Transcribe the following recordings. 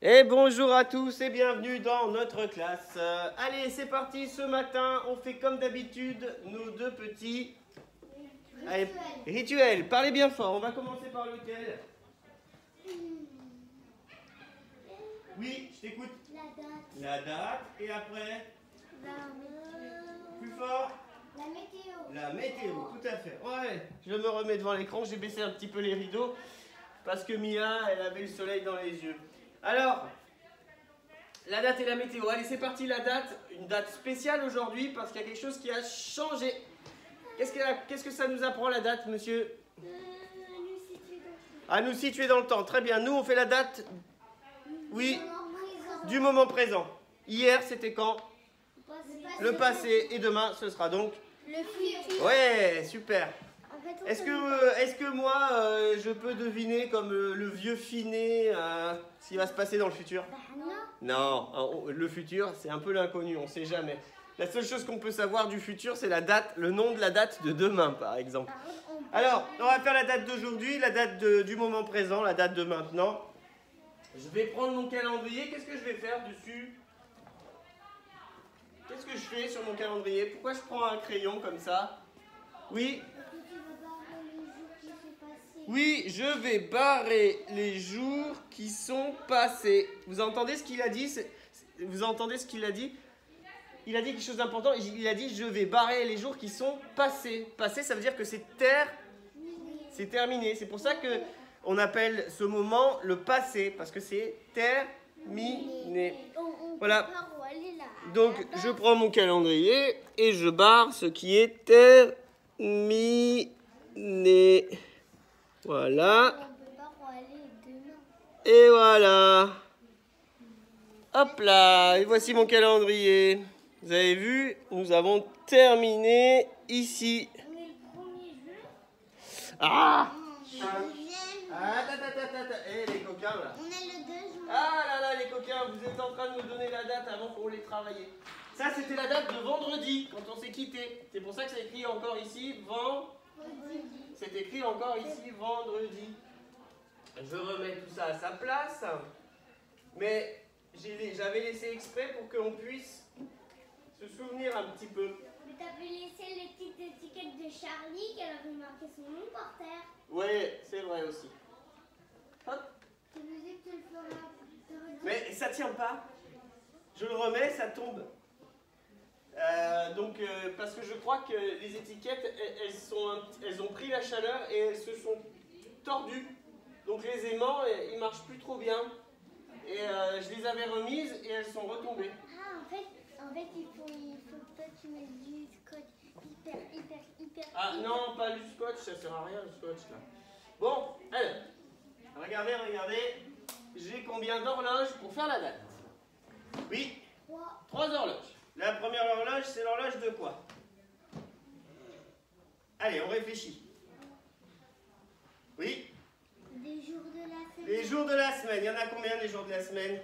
Et bonjour à tous et bienvenue dans notre classe. Allez, c'est parti, ce matin, on fait comme d'habitude nos deux petits rituels. Parlez bien fort, on va commencer par lequel? Oui, je t'écoute. La date. La date, et après? La météo. Plus fort? La météo. La météo, tout à fait. Ouais, je me remets devant l'écran, j'ai baissé un petit peu les rideaux parce que Mia, elle avait le soleil dans les yeux. Alors, la date et la météo. Allez, c'est parti, la date. Une date spéciale aujourd'hui parce qu'il y a quelque chose qui a changé. Qu'est-ce que ça nous apprend la date, monsieur? Nous situer À nous situer dans le temps. Très bien. Nous, on fait la date, oui, du moment présent. Hier, c'était quand? Le passé. Et demain, ce sera donc le futur. ouais, super. En fait, Est-ce que moi, je peux deviner comme le vieux Finet ce qui va se passer dans le futur? non. Non, le futur, c'est un peu l'inconnu, on ne sait jamais. La seule chose qu'on peut savoir du futur, c'est la date, le nom de la date de demain, par exemple. Alors, on va faire la date d'aujourd'hui, la date du moment présent, la date de maintenant. Je vais prendre mon calendrier, qu'est-ce que je vais faire dessus? Qu'est-ce que je fais sur mon calendrier? Pourquoi je prends un crayon comme ça? Oui? Oui, je vais barrer les jours qui sont passés. Vous entendez ce qu'il a dit? Vous entendez ce qu'il a dit? Il a dit quelque chose d'important. Il a dit je vais barrer les jours qui sont passés. Passé, ça veut dire que c'est terminé. C'est pour ça que on appelle ce moment le passé parce que c'est terminé. Voilà. Donc je prends mon calendrier et je barre ce qui est terminé. Voilà. Et voilà. Hop là. Et voici mon calendrier. Vous avez vu, nous avons terminé ici. Ah! Eh les coquins là. On est le 2 juin. Ah là là les coquins, vous êtes en train de me donner la date avant qu'on les travaille. Ça c'était la date de vendredi quand on s'est quitté. C'est pour ça que c'est écrit encore ici c'est écrit encore ici vendredi. Je remets tout ça à sa place. Mais j'avais laissé exprès pour qu'on puisse se souvenir un petit peu. Mais t'as pu laisser les petites étiquettes de Charlie qu'elle avait marqué son nom par terre. Oui, c'est vrai aussi. Hop. Tu me dis que tu le feras. Mais ça tient pas. Je le remets, ça tombe. Parce que je crois que les étiquettes, elles ont pris la chaleur et elles se sont tordues. Donc les aimants, ils marchent plus trop bien. Et je les avais remises et elles sont retombées. Ah, en fait, il faut que toi tu mettes du scotch hyper. Ah non, pas du scotch, ça sert à rien le scotch là. Bon, allez. Regardez. J'ai combien d'horloges pour faire la date? Oui, 3 horloges. La première horloge, c'est l'horloge de quoi? Allez, on réfléchit. Oui? Des jours de la semaine. Les jours de la semaine. Il y en a combien des jours de la semaine?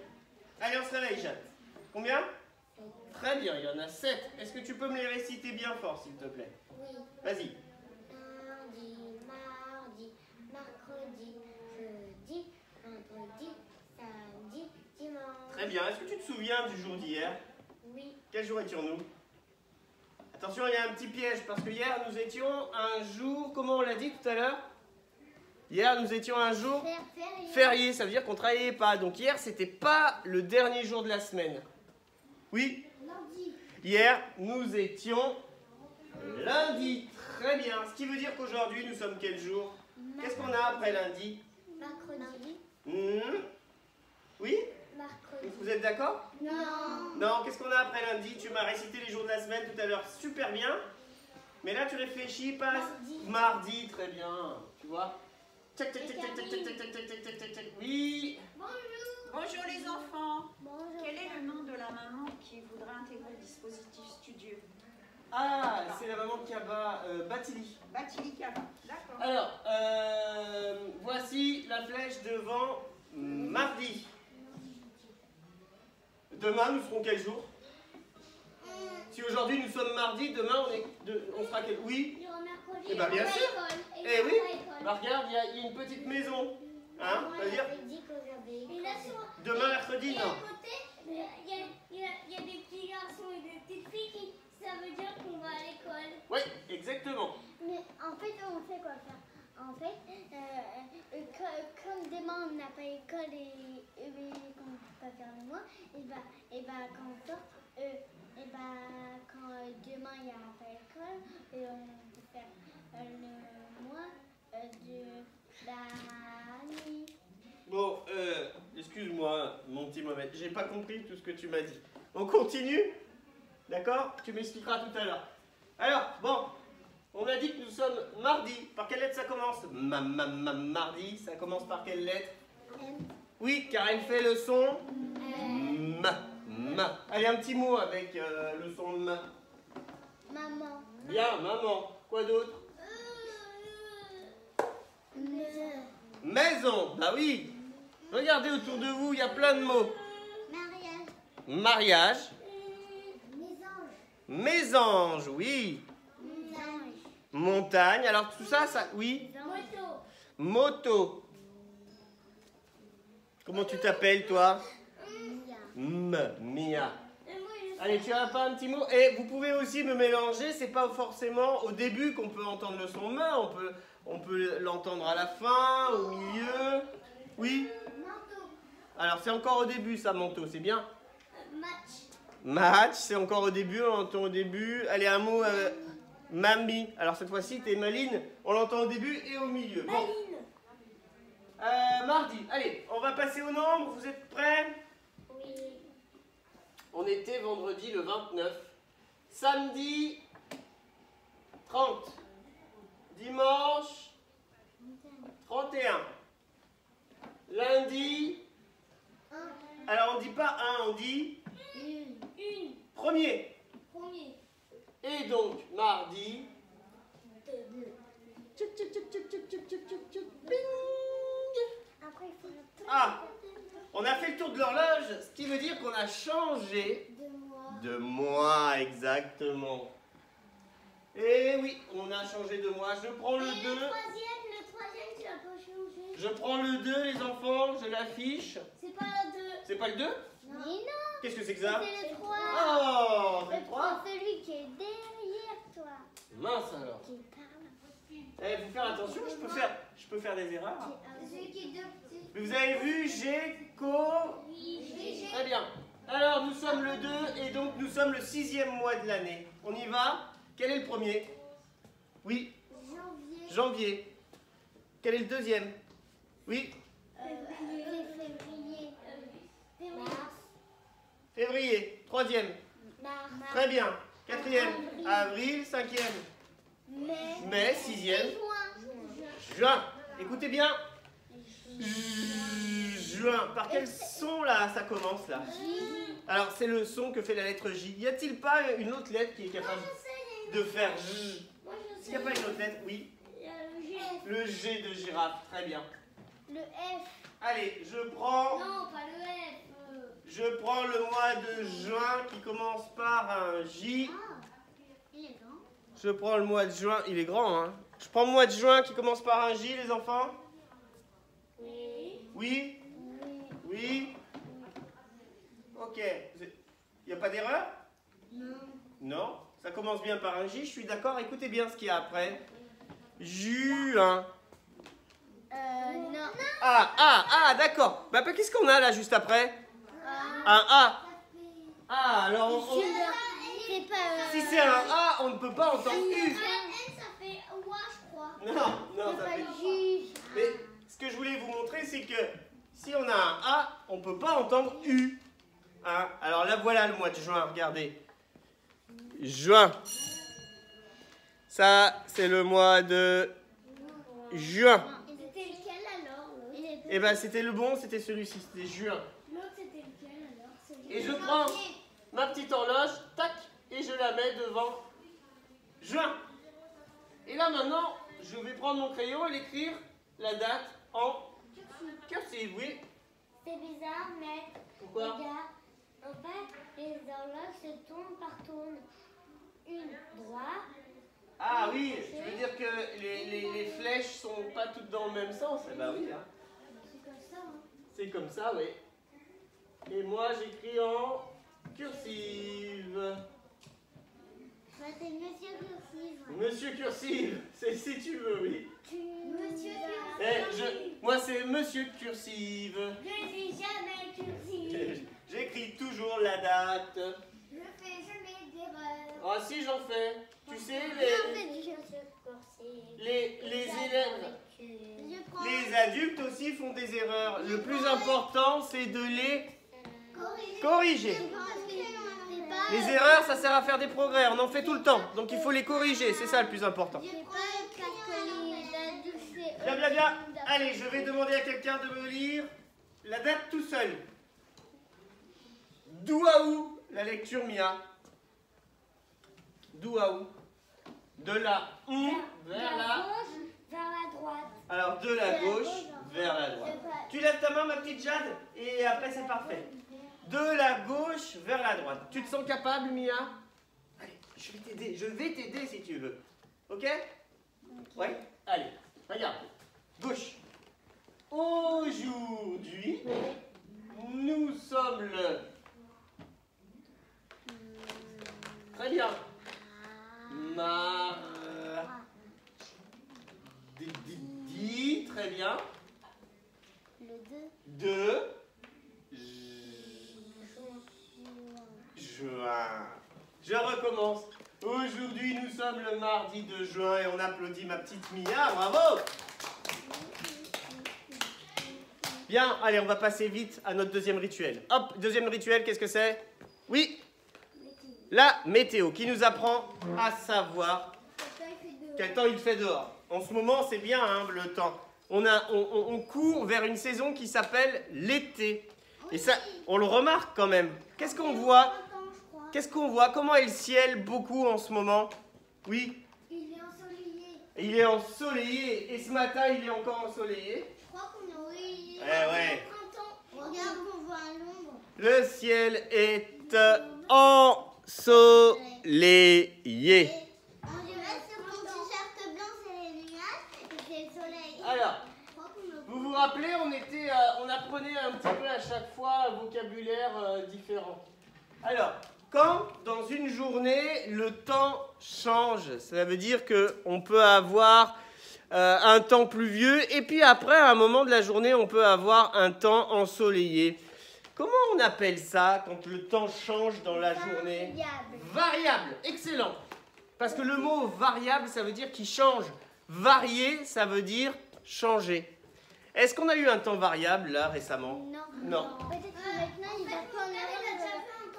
Allez, on se réveille, Jade. Combien? Très bien, il y en a 7. Est-ce que tu peux me les réciter bien fort, s'il te plaît? Oui. Vas-y. Lundi, mardi, mercredi, jeudi, vendredi, samedi, dimanche. Très bien. Est-ce que tu te souviens du jour d'hier? Oui. Quel jour étions-nous? Attention, il y a un petit piège, parce que hier, nous étions un jour... Comment on l'a dit tout à l'heure? Hier, nous étions un jour férié. Ça veut dire qu'on ne travaillait pas. Donc hier, c'était pas le dernier jour de la semaine. Oui? Lundi. Hier, nous étions lundi. Très bien. Ce qui veut dire qu'aujourd'hui, nous sommes quel jour? Qu'est-ce qu'on a après lundi? Mercredi. Oui? Mercredi. Vous êtes d'accord? Non. Non, qu'est-ce qu'on a après lundi? Tu m'as récité les jours de la semaine tout à l'heure, super bien. Mais là, tu réfléchis, pas... Mardi, très bien. Tu vois? Tac. Oui. Bonjour les enfants. Bonjour. Quel est le nom de la maman qui voudrait intégrer le dispositif studio? Ah, c'est la maman de Kaba, Batili. Batilikava. D'accord. Alors, voici la flèche devant mardi. Demain, nous serons quel jour? Si aujourd'hui nous sommes mardi, demain on sera quel? Oui? Mercredi. Eh bien, bien sûr. Eh oui. École. Bah, regarde, il y a une petite maison. Hein? Ça veut dire dit que j'avais. demain, mercredi. mercredi, Et non. à côté, il y a des petits garçons et des petites filles qui, ça veut dire qu'on va à l'école. Oui, exactement. Mais en fait, on sait quoi faire. En fait, comme demain on n'a pas école et qu'on ne peut pas faire le mois, quand on sort, quand demain il n'y a pas école, on peut faire le mois de la nuit. Bon, excuse-moi, mon petit Mohamed, j'ai pas compris tout ce que tu m'as dit. On continue? D'accord? Tu m'expliqueras tout à l'heure. Alors, bon, on a dit que nous sommes mardi. Par quelle lettre ça commence? Mardi, ça commence par quelle lettre? Oui, car elle fait le son ma. Allez, un petit mot avec le son ma. Maman. Bien, maman. Quoi d'autre? Maison, bah oui. Regardez autour de vous, il y a plein de mots. Mariage. Mariage. Mésange. Mésange, oui. Mésange. Montagne, alors tout ça, oui. Moto. Moto. Comment tu t'appelles, toi? Mia. Allez, tu as pas un petit mot? Et vous pouvez aussi me mélanger, c'est pas forcément au début qu'on peut entendre le son main, on peut l'entendre à la fin, au milieu. Oui? Manteau. Alors c'est encore au début ça, manteau, c'est bien? Match. Match, c'est encore au début, on l'entend au début. Allez, un mot, mamie. Alors cette fois-ci, t'es Maline, on l'entend au début et au milieu. Bon. Maline. Mardi, allez, on va passer au nombre, vous êtes prêts? Oui. On était vendredi le 29, samedi 30, dimanche 31, lundi, alors on dit pas un, on dit Une. premier. Premier. Et donc mardi, Deux. tchouc, tchouc, tchouc, tchouc, tchouc, tchouc, tchouc, tchouc, tchouc, bing. Après, il faut le tour. Ah, on a fait le tour de l'horloge, ce qui veut dire qu'on a changé De moi. de mois, exactement. Et oui, on a changé de mois. Je prends le 2. Le troisième, tu l'as pas changé. Je prends le 2, les enfants, je l'affiche. C'est pas le 2. C'est pas le 2? Mais non. Qu'est-ce que c'est que ça? C'est le 3. Oh, c'est le Le 3? celui qui est derrière toi. Mince alors. Qui parle. Eh, faut faire attention, je peux faire des erreurs. Celui qui est deux petits. Mais vous avez vu, j'ai, Oui. Très bien. Alors, nous sommes le 2 et donc nous sommes le 6e mois de l'année. On y va? Quel est le premier? Oui, Janvier. janvier. Quel est le deuxième? Oui, Février. Mars. février. Troisième. Mars. Très bien. Quatrième. Avril. Cinquième. Mai. Sixième. Juin. Écoutez bien. Juin. Par quel son là ça commence là? Alors c'est le son que fait la lettre J. Y a-t-il pas une autre lettre qui est capable de faire J? S'il n'y a pas une autre lettre, oui. Le G de girafe. Très bien. Le F. Allez, je prends Non, pas le F. le mois de juin qui commence par un J. Il est grand. Je prends le mois de juin. Il est grand, hein? Je prends le mois de juin qui commence par un J, les enfants? Oui. Oui? Oui? Ok. Il n'y a pas d'erreur? Non. Non? Ça commence bien par un J, je suis d'accord. Écoutez bien ce qu'il y a après. Juin. Non. Ah, d'accord. Bah, qu'est-ce qu'on a là juste après? Un A. Ah, alors, C'est pas. si c'est un A, on ne peut pas entendre U. N, ça fait oua, je crois. Non, ça fait... Mais ce que je voulais vous montrer, c'est que si on a un A, on ne peut pas entendre U. Hein? Alors là, voilà le mois de juin, regardez. Juin. Ça, c'est le mois de juin. C'était lequel alors? Et ben, c'était le bon, c'était celui-ci, c'était juin. L'autre, c'était lequel alors? Et je prends ma petite horloge, tac, et je la mets devant juin. Et là, maintenant, je vais prendre mon crayon et l'écrire la date en cursive, oui. C'est bizarre, mais Pourquoi? regarde, en fait, les horloges se tournent par tourne. Une droite. Ah oui, je veux dire que les flèches sont pas toutes dans le même sens. Eh ben oui, hein. C'est comme ça, hein. C'est comme ça, oui. Et moi, j'écris en cursive. C'est Monsieur Cursive. Monsieur Cursive, c'est si tu veux, oui. Monsieur Cursive. Moi, c'est Monsieur Cursive. Je suis jamais cursive. J'écris toujours la date. Je fais jamais d'erreur. Ah si, j'en fais. Tu sais, les élèves, les adultes aussi font des erreurs. Le plus important, c'est de les corriger. Les erreurs, ça sert à faire des progrès. On en fait tout le temps. Donc il faut les corriger. C'est ça le plus important. Bien, bien, bien. Allez, je vais demander à quelqu'un de me lire la date tout seul. D'où à où la lecture, Mia? D'où à où? De la où vers la... Vers la droite. Alors, de la gauche vers la droite. Tu lèves ta main, ma petite Jade, et après c'est parfait. De la gauche vers la droite. Tu te sens capable, Mia? Allez, je vais t'aider. Je vais t'aider si tu veux. Ok? Ouais? Allez, regarde. Gauche. Aujourd'hui, nous sommes le... Très bien. Mardi, très bien. Le 2. 2 juin. Je recommence. Aujourd'hui, nous sommes le mardi 2 juin et on applaudit ma petite Mia. Bravo! Bien, allez, on va passer vite à notre deuxième rituel. Hop, deuxième rituel, qu'est-ce que c'est? Oui, la météo qui nous apprend à savoir quel temps il fait dehors. En ce moment, c'est bien hein, le temps. On court vers une saison qui s'appelle l'été. Et ça, on le remarque quand même. Qu'est-ce qu'on voit? Qu'est-ce qu'on voit? Comment est le ciel beaucoup en ce moment? Oui? Il est ensoleillé. Il est ensoleillé. Et ce matin, il est encore ensoleillé. Je crois qu'on est ensoleillé. Ouais. Regarde, on voit un ombre. Le ciel est ensoleillé. On dirait sur ton t-shirt blanc, c'est les nuages et c'est le soleil. Alors, vous vous rappelez, on apprenait un petit peu à chaque fois un vocabulaire différent. Alors, quand dans une journée, le temps change, ça veut dire qu'on peut avoir un temps pluvieux et puis après, à un moment de la journée, on peut avoir un temps ensoleillé. Comment on appelle ça quand le temps change dans la journée? Variable, excellent. Parce que le mot variable, ça veut dire qu'il change. Varier, ça veut dire changer. Est-ce qu'on a eu un temps variable là récemment? Non. Peut-être que maintenant il va pas en avoir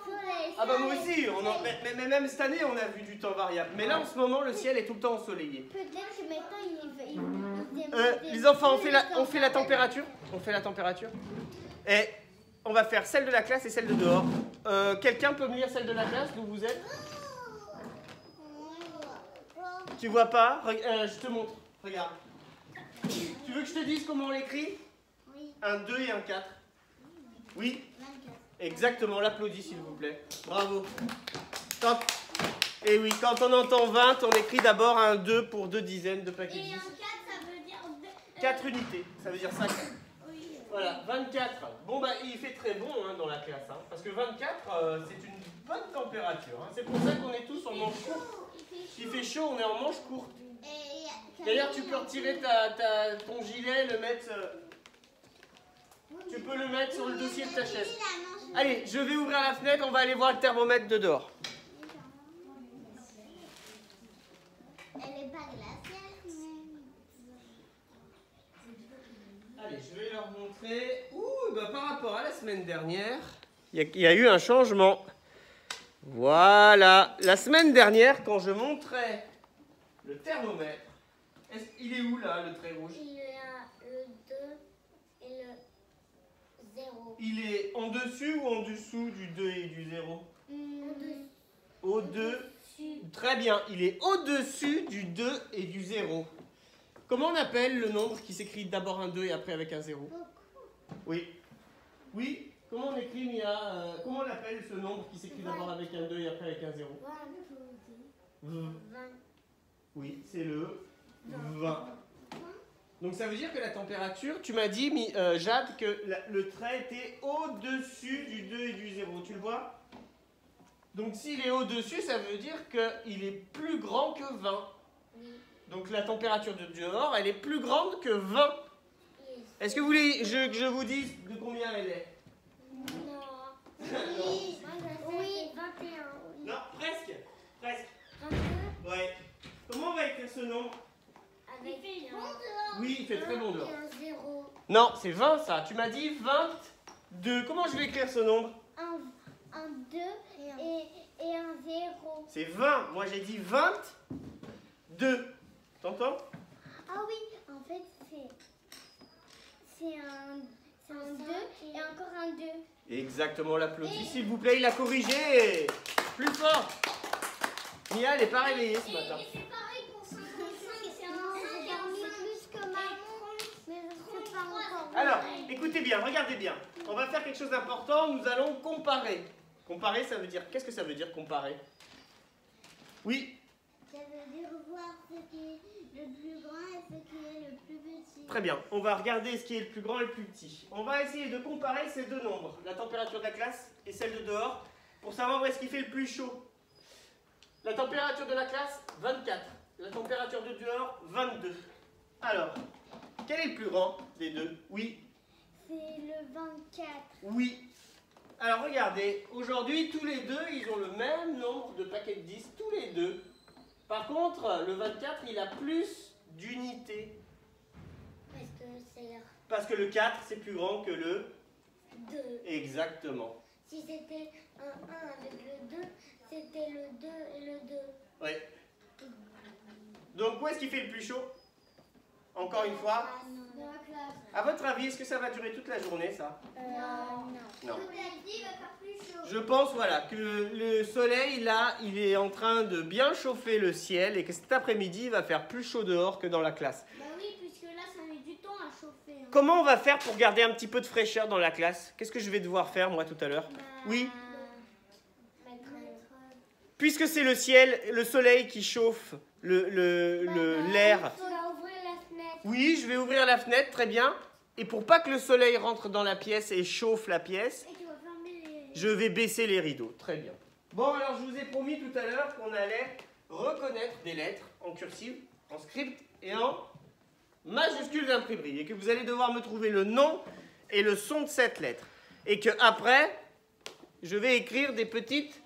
soleil. Ah bah moi aussi, mais même cette année on a vu du temps variable. Mais là en ce moment le ciel est tout le temps ensoleillé. Peut-être que maintenant Les enfants, on fait la température? On fait la température? Et on va faire celle de la classe et celle de dehors. Quelqu'un peut me lire celle de la classe d'où vous êtes? Tu vois pas? Je te montre, regarde. Tu veux que je te dise comment on l'écrit? Oui. Un 2 et un 4. Oui? 24. Exactement, l'applaudis s'il vous plaît. Bravo. Et oui, quand on entend 20, on écrit d'abord un 2 pour 2 dizaines de paquets de 10. Et un 4, ça veut dire... 4 unités, ça veut dire 5. Oui. Voilà, 24. Bon bah il fait très bon hein, dans la classe, hein, parce que 24 c'est une bonne température. Hein. C'est pour ça qu'on est tous en manche courte. Il fait chaud, on est en manche courte. D'ailleurs tu peux retirer ton gilet, le mettre... Tu peux le mettre sur le dossier de ta chaise. Allez, je vais ouvrir la fenêtre, on va aller voir le thermomètre de dehors. Elle est pas glacée. Allez, je vais leur montrer. Ouh, bah par rapport à la semaine dernière, il y a eu un changement. Voilà. La semaine dernière, quand je montrais le thermomètre, il est où là, le trait rouge? Il est à le 2 et le 0. Il est en dessus ou en dessous du 2 et du 0? Au-dessus. Très bien, il est au-dessus du 2 et du 0. Comment on appelle le nombre qui s'écrit d'abord un 2 et après avec un 0? Oui. Oui? Comment on écrit, Mia? Comment on appelle ce nombre qui s'écrit d'abord avec un 2 et après avec un 0? 20. Oui, c'est le 20. Donc ça veut dire que la température, tu m'as dit, Jade, que le trait était au-dessus du 2 et du 0, tu le vois? Donc s'il est au-dessus, ça veut dire qu'il est plus grand que 20. Donc la température de dehors, elle est plus grande que 20. Est-ce que vous voulez que je vous dise de combien elle est? Non. Oui. Oui. 21. Non, presque. Presque. 22. Ouais. Comment on va écrire ce nombre? Avec un. Oui, il fait très bon dehors. Et un 0. Non, c'est 20 ça. Tu m'as dit 22. Comment je vais écrire ce nombre? Un 2 et un 0. C'est 20. Moi j'ai dit 22. T'entends? Ah oui, en fait, c'est un 2 et encore un 2. Exactement, l'applaudit s'il vous plaît, il a corrigé. Plus fort. Mia, elle n'est pas réveillée ce matin. Et c'est pareil pour 55, c'est un 5 plus que Macron, mais je ne sais pas encore. Alors, écoutez bien, regardez bien. On va faire quelque chose d'important, nous allons comparer. Comparer, ça veut dire... Qu'est-ce que ça veut dire comparer? Oui. Ça veut dire voir ce qui est le plus grand et ce qui est le plus petit. Très bien, on va regarder ce qui est le plus grand et le plus petit. On va essayer de comparer ces deux nombres, la température de la classe et celle de dehors, pour savoir où est-ce qu'il fait le plus chaud. La température de la classe, 24. La température de dehors, 22. Alors, quel est le plus grand des deux? Oui. C'est le 24. Oui. Alors regardez, aujourd'hui tous les deux, ils ont le même nombre de paquets de 10, tous les deux. Par contre, le 24, il a plus d'unités. Parce que c'est Parce que le 4, c'est plus grand que le 2. Exactement. Si c'était un 1 avec le 2, c'était le 2 et le 2. Oui. Donc où est-ce qu'il fait le plus chaud? Encore une fois. Dans la classe. À votre avis, est-ce que ça va durer toute la journée, ça? Non. Non. Il va faire plus chaud. Je pense, voilà, que le soleil, là, il est en train de bien chauffer le ciel et que cet après-midi, il va faire plus chaud dehors que dans la classe. Bah oui, puisque là, ça met du temps à chauffer. Hein. Comment on va faire pour garder un petit peu de fraîcheur dans la classe? Qu'est-ce que je vais devoir faire, moi, tout à l'heure? Oui. Puisque c'est le ciel, le soleil qui chauffe l'air. Tu vas ouvrir la fenêtre. Oui, je vais ouvrir la fenêtre, très bien. Et pour pas que le soleil rentre dans la pièce et chauffe la pièce, Et tu vas fermer les... je vais baisser les rideaux. Très bien. Bon, alors je vous ai promis tout à l'heure qu'on allait reconnaître des lettres en cursive, en script et en majuscule d'imprimerie. Et que vous allez devoir me trouver le nom et le son de cette lettre. Et que après, je vais écrire des petites...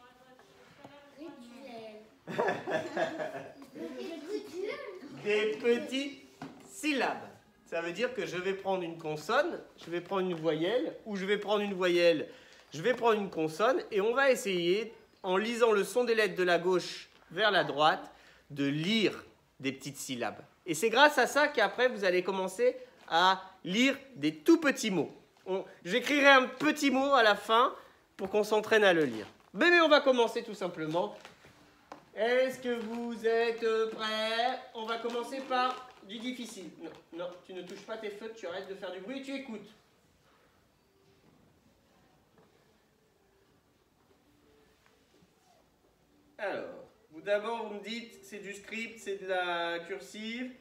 des petites syllabes. Ça veut dire que je vais prendre une consonne, je vais prendre une voyelle, ou je vais prendre une voyelle, je vais prendre une consonne, et on va essayer, en lisant le son des lettres de la gauche vers la droite, de lire des petites syllabes. Et c'est grâce à ça qu'après, vous allez commencer à lire des tout petits mots. J'écrirai un petit mot à la fin pour qu'on s'entraîne à le lire. Mais on va commencer tout simplement. Est-ce que vous êtes prêts? On va commencer par du difficile. Non, non, tu ne touches pas tes feutres, tu arrêtes de faire du bruit et tu écoutes. Alors, d'abord vous me dites c'est du script, c'est de la cursive,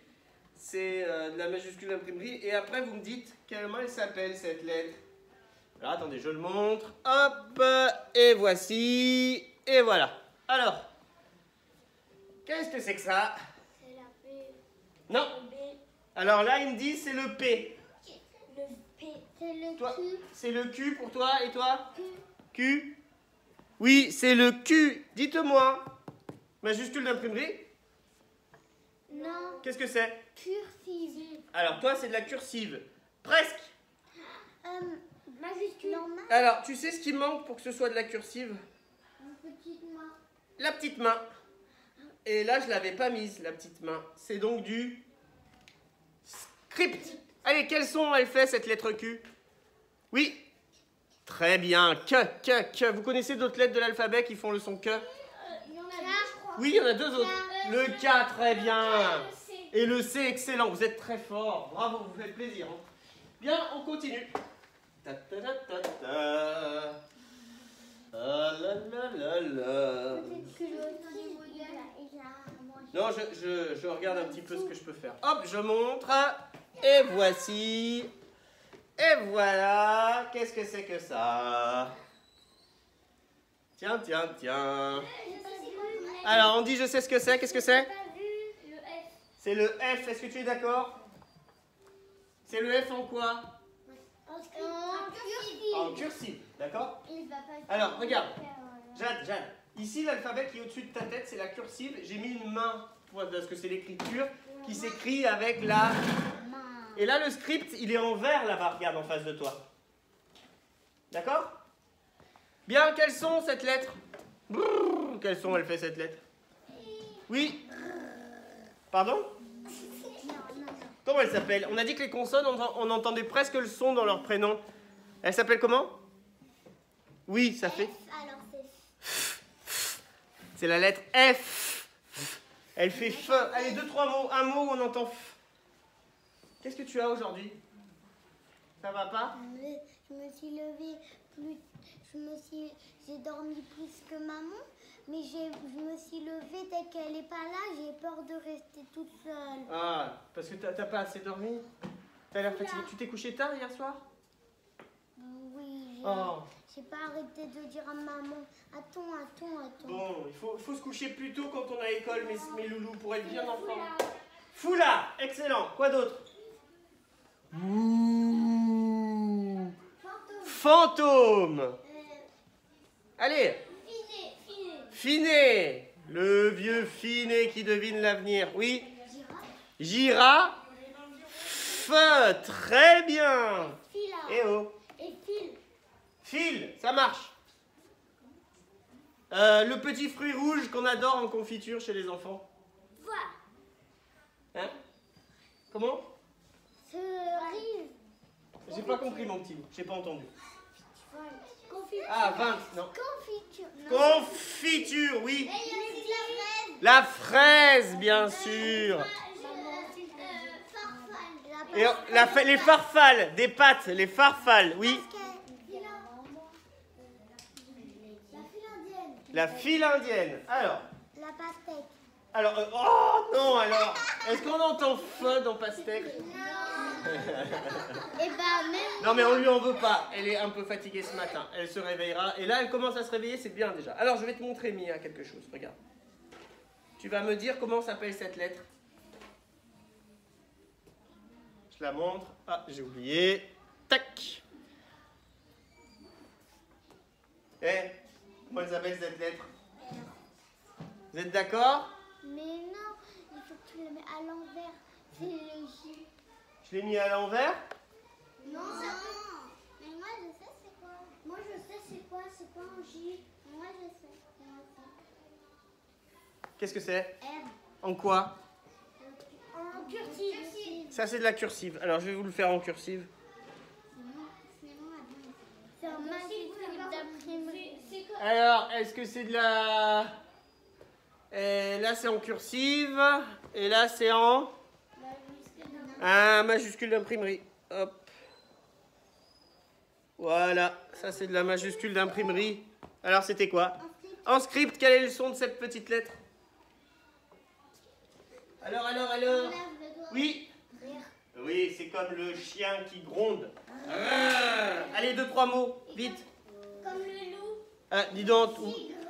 c'est de la majuscule d'imprimerie, et après vous me dites comment elle s'appelle cette lettre. Alors attendez, je le montre. Hop, et voici, et voilà. Alors, qu'est-ce que c'est que ça? C'est la P. Non. Le B. Alors là, il me dit c'est le P. Le P. C'est le Toi, Q. c'est le Q pour toi, et toi? Q. Q. Oui, c'est le Q. Dites-moi. Majuscule d'imprimerie? Non. Qu'est-ce que c'est? Cursive. Alors toi, c'est de la cursive. Presque. Majuscule. Normal. Alors, tu sais ce qui manque pour que ce soit de la cursive? Une petite main. La petite main. Et là, je ne l'avais pas mise, la petite main. C'est donc du script. Allez, quel son elle fait, cette lettre Q? Oui. Très bien. Que. Vous connaissez d'autres lettres de l'alphabet qui font le son que? Il y en a deux, je crois. Oui, il y en a deux autres. Le K, très bien. Le C. Et le C, excellent. Vous êtes très fort. Bravo, vous faites plaisir. Hein. Bien, on continue. Ta ta ta ta ta. Ah la la la la. Peut-être que le il a Non, je regarde un petit peu ce que je peux faire. Hop, je montre. Et voici. Et voilà. Qu'est-ce que c'est que ça? Tiens, tiens, tiens. J'ai pas vu. Alors, on dit je sais ce que c'est. Qu'est-ce que c'est? J'ai pas vu le F. C'est le F. Est-ce que tu es d'accord? C'est le F en quoi? En cursive. En cursive, d'accord? Il va pas Alors, regarde. faire, Jade. Ici, l'alphabet qui est au-dessus de ta tête, c'est la cursive. J'ai mis une main, parce que c'est l'écriture, qui s'écrit avec la... Et là, le script, il est en vert, là-bas. Regarde, en face de toi. D'accord? Bien, quels sont cette lettre? Brrr, quels sont, elle fait cette lettre? Oui? Pardon? Comment elle s'appelle? On a dit que les consonnes, on entendait presque le son dans leur prénom. Elle s'appelle comment? Oui, ça fait... Alors c'est C'est la lettre F. Elle fait F. Allez, 2-3 mots. Un mot où on entend F. Qu'est-ce que tu as aujourd'hui? Ça va pas? Je me suis levée plus, j'ai dormi plus que maman, mais je me suis levée dès qu'elle n'est pas là, j'ai peur de rester toute seule. Ah, parce que t'as pas assez dormi? T'as l'air fatiguée. Tu t'es couché tard hier soir? Oui, Oh. j'ai pas arrêté de dire à maman, attends. Bon, il faut se coucher plus tôt quand on a école, mes loulous, pour être bien en forme. Foulard, excellent. Quoi d'autre? Ouh. Fantôme. Allez. Finet. Le vieux Finet qui devine l'avenir. Oui. Girafe. Très bien. Eh oh. Et fil. Fil, ça marche. Le petit fruit rouge qu'on adore en confiture chez les enfants. Voilà. Hein? Comment? Cerise. J'ai pas compris mon petit bout, j'ai pas entendu. Confiture. Ah, 20, non. Confiture. Confiture, oui. Et il y a aussi La fraise, bien sûr. Et les farfales, des pâtes, les farfales, oui. La file indienne. Alors. La pastèque. Alors, oh non, alors. Est-ce qu'on entend feu dans pastèque? Et bah même. Non, mais on lui en veut pas. Elle est un peu fatiguée ce matin. Elle se réveillera. Et là, elle commence à se réveiller, c'est bien déjà. Alors, je vais te montrer, Mia, quelque chose. Regarde. Tu vas me dire comment s'appelle cette lettre. Je la montre. Ah, j'ai oublié. Tac. Comment elle s'appelle cette lettre? Vous êtes d'accord? Mais non, il faut que tu le mets à l'envers. C'est le J. Je l'ai mis à l'envers? Non. Mais moi je sais c'est quoi. Moi je sais c'est quoi. C'est quoi un J? Moi je sais. Qu'est-ce que c'est? R. En quoi? En cursive. Ça, c'est de la cursive. Alors, je vais vous le faire en cursive. C'est un majuscule d'imprimerie. Alors, est-ce que c'est de la... Et là, c'est en cursive. Et là, c'est en... Un majuscule d'imprimerie. Hop. Voilà. Ça, c'est de la majuscule d'imprimerie. Alors, c'était quoi? En script, quel est le son de cette petite lettre? Alors. Oui. Oui, c'est comme le chien qui gronde. Allez, 2-3 mots, vite. Comme le loup.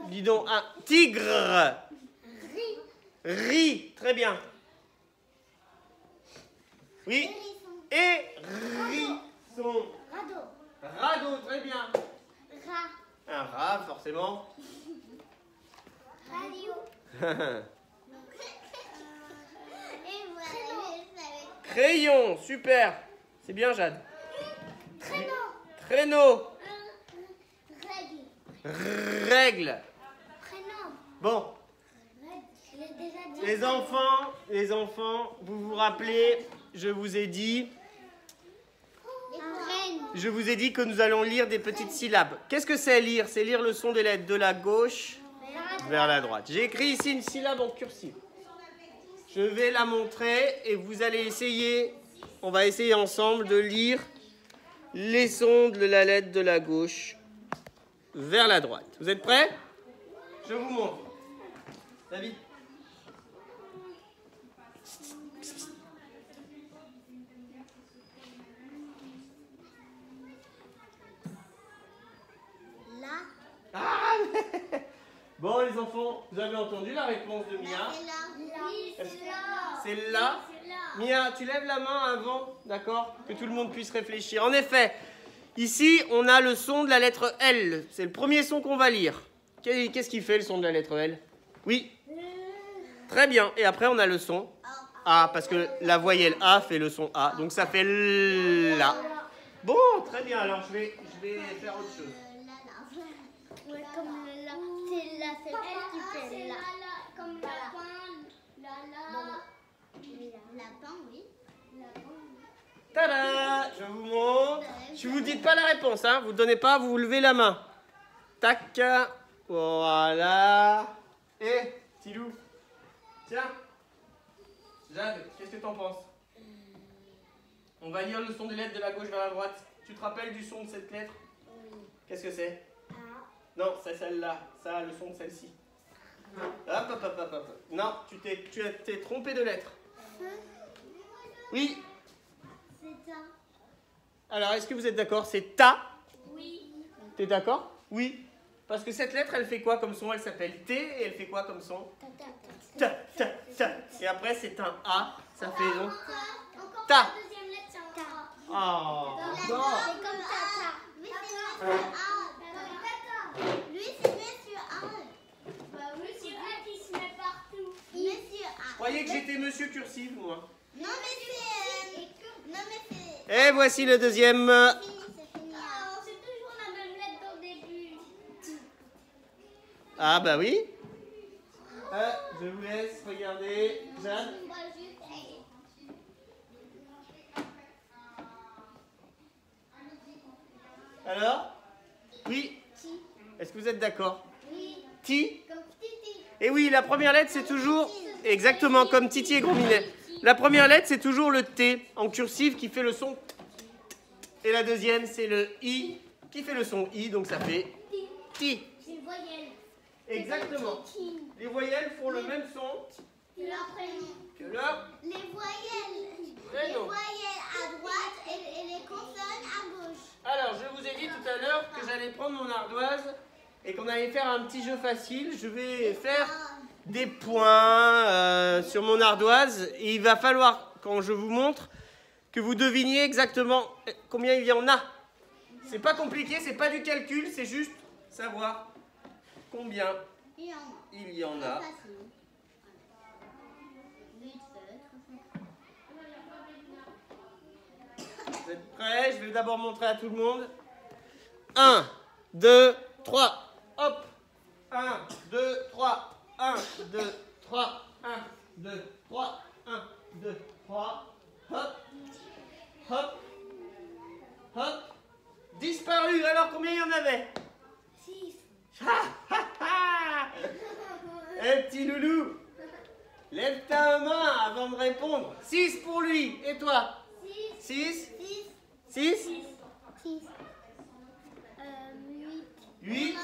Dis donc, un tigre. Ri, très bien. Oui. Hérisson. Radeau, très bien. Rat. Un rat, forcément. Radio. Et voilà. Crayon, super. C'est bien, Jade. Traîneau. Règle. Prénom. Bon, Je l'ai déjà dit. les enfants, vous vous rappelez, je vous ai dit que nous allons lire des petites syllabes. Qu'est-ce que c'est lire? C'est lire le son des lettres de la gauche vers la droite. J'ai écrit ici une syllabe en cursive. Je vais la montrer et vous allez essayer, on va essayer ensemble de lire les sons de la lettre de la gauche vers la droite. Vous êtes prêts? Je vous montre. David. Là. Ah, Bon les enfants, vous avez entendu la réponse de Mia? C'est là. Mia, tu lèves la main avant, d'accord? Que tout le monde puisse réfléchir. En effet, ici, on a le son de la lettre L. C'est le premier son qu'on va lire. Qu'est-ce qui fait le son de la lettre L? Oui. Très bien. Et après, on a le son A, parce que la voyelle A fait le son A. Donc ça fait LA. Bon, très bien. Alors, je vais faire autre chose. Ouais, comme le la. C'est la, c'est elle qui fait la. Comme lapin, lapin, oui. Tada! Je vous montre. Je vous dis pas la réponse, hein. Vous ne donnez pas, vous levez la main. Tac. Voilà. Et, Tilou. Tiens. Jade, qu'est-ce que t'en penses? On va lire le son des lettres de la gauche vers la droite. Tu te rappelles du son de cette lettre? Oui. Qu'est-ce que c'est? Non, c'est celle-là. Ça a le son de celle-ci. Hop, hop, hop, hop, hop. Non, tu t'es trompé de lettre. Oui. C'est ça. Alors, est-ce que vous êtes d'accord? C'est ta. Oui. T'es d'accord? Oui. Parce que cette lettre, elle fait quoi comme son? Elle s'appelle T et elle fait quoi comme son? Ta, ta, ta. Et après, c'est un A. Ça fait donc Encore ta. la deuxième lettre, c'est un A. Oh, C'est non. comme tata. Oui, c'est monsieur A. Lui, c'est monsieur A. Bah, monsieur A qui se met partout. Monsieur A. Je croyais que j'étais monsieur cursive, moi. Non, mais c'est... Non, mais c'est... Et voici le deuxième. C'est fini, c'est fini. Oh, c'est toujours la même lettre au début. Ah, bah oui. Je vous laisse regarder. Jeanne. Alors? Oui. Est-ce que vous êtes d'accord? Oui. Ti. Comme Titi. Et oui, la première lettre, c'est toujours... Exactement, comme Titi et Gros Minet. La première lettre, c'est toujours le T en cursive qui fait le son. Et la deuxième, c'est le I qui fait le son I, donc ça fait Ti. C'est une voyelle. Exactement. Les voyelles font le même son Leur prénom. que leur Les voyelles. Les prénom. voyelles à droite et les consonnes à gauche. Alors, je vous ai dit tout à l'heure que j'allais prendre mon ardoise et qu'on allait faire un petit jeu facile. Je vais faire des points sur mon ardoise et il va falloir, quand je vous montre, que vous deviniez exactement combien il y en a. C'est pas compliqué, c'est pas du calcul, c'est juste savoir combien il y en a. Vous êtes prêts? Je vais d'abord montrer à tout le monde. 1, 2, 3. Hop. 1, 2, 3. 1, 2, 3. 1, 2, 3. 1, 2, 3. Hop. Hop. Hop. Disparu. Alors combien il y en avait? 6. Eh petit loulou, lève ta main avant de répondre. 6 pour lui. Et toi? 6. 6. 8.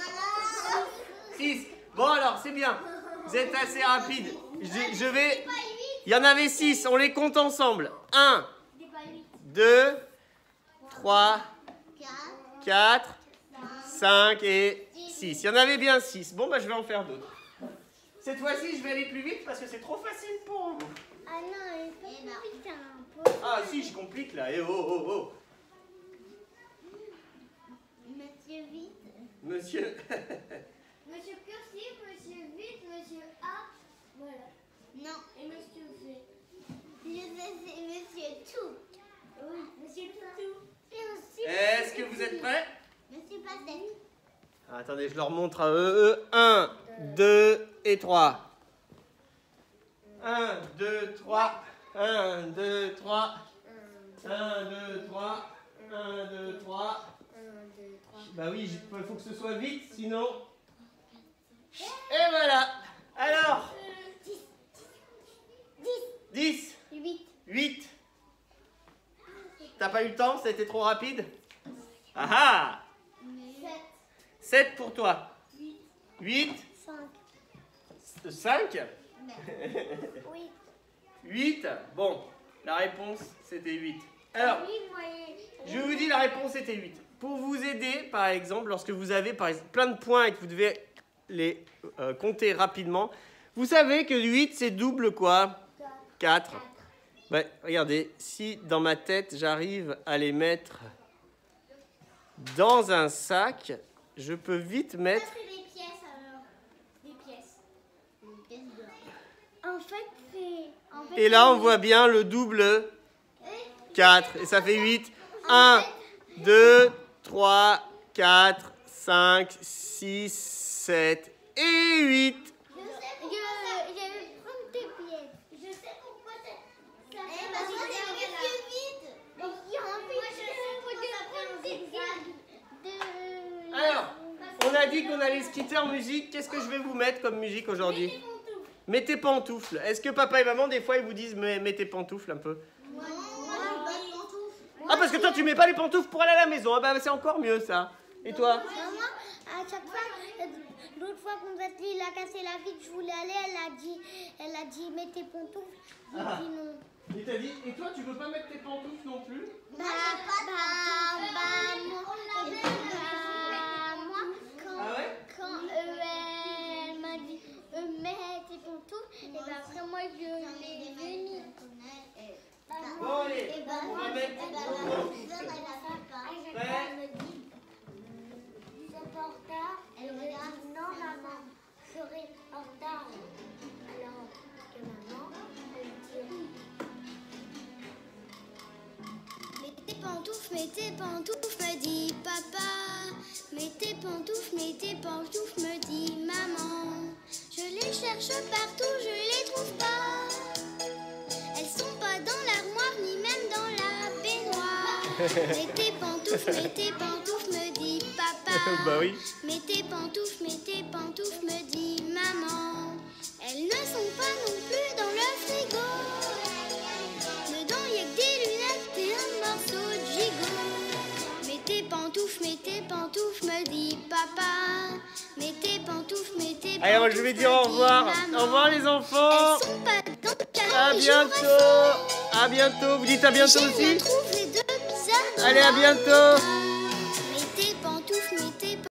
6. Bon alors, c'est bien. Vous êtes assez rapide. Je vais... Il y en avait 6. On les compte ensemble. 1, 2, 3, 4, 5 et 6. Il y en avait bien 6. Bon, bah je vais en faire d'autres. Cette fois-ci, je vais aller plus vite parce que c'est trop facile pour vous. Ah non, il faut compliquer un peu. Ah si, je complique là. Eh oh, oh, oh. Monsieur vite. Monsieur... Monsieur cursive, monsieur vite, monsieur A. Voilà. Non. Et monsieur V. C'est monsieur tout. Oui, monsieur tout. Est-ce que vous êtes prêts? Monsieur Pastèque. Attendez, je leur montre à eux. 1, 2 et 3. 1, 2, 3. 1, 2, 3. 1, 2, 3. 1, 2, 3. Bah oui, il faut que ce soit vite, sinon... Et voilà. Alors 10. 8. T'as pas eu le temps? Ça a été trop rapide? Ah ah! 7 pour toi. 8. 5. 8. 8. Bon, la réponse, c'était 8. Alors, je vous dis, la réponse était 8. Pour vous aider, par exemple, lorsque vous avez par exemple, plein de points et que vous devez les compter rapidement. Vous savez que 8, c'est double quoi? 4. Ouais, regardez, si dans ma tête, j'arrive à les mettre dans un sac, je peux vite mettre... Ça, c'est des pièces alors. Des pièces. En fait, c'est... Et là, on voit bien le double 4. Et ça fait 8. 1, 2, 3, 4, 5, 6, 7 et 8. Je vais prendre tes pièces. Je sais pourquoi ça... Alors, on a dit qu'on allait se quitter en musique. Qu'est-ce que je vais vous mettre comme musique aujourd'hui? Mets tes pantoufles. Est-ce que papa et maman, des fois, ils vous disent mets tes pantoufles un peu? Ah, parce que toi, tu mets pas les pantoufles pour aller à la maison. Ah bah, c'est encore mieux, ça. Et toi? Maman, à chaque fois, l'autre fois qu'on il a cassé la vitre, je voulais aller, elle a dit mets tes pantoufles. J'ai dit non. Et t'as dit, et toi, tu veux pas mettre tes pantoufles non plus? Moi, quand elle m'a dit mets tes pantoufles, et ben après moi je l'ai mis. Bon, allez, on va mettre nos pantoufles. Prêt? Elle me dit non maman, je serai en retard. Alors que maman, elle dit mets tes pantoufles, me dit papa. Mets tes pantoufles, me dit maman. Je les cherche partout, je les trouve pas. Elles sont pas dans l'armoire, ni même dans la baignoire. Mets tes pantoufles, me dit papa. Bah oui. Mets tes pantoufles, me dit maman. Elles ne sont pas non plus dans le frigo. Dedans y a que des lunettes et un morceau de gigot. Mets tes pantoufles, me dit papa. Mets tes pantoufles, Allez, moi je vais dire au revoir. maman. Au revoir les enfants. Elles sont pas dans le canard, À mais bientôt. À bientôt. Vous dites à bientôt je aussi? trouve les deux bizarres. Allez, à bientôt.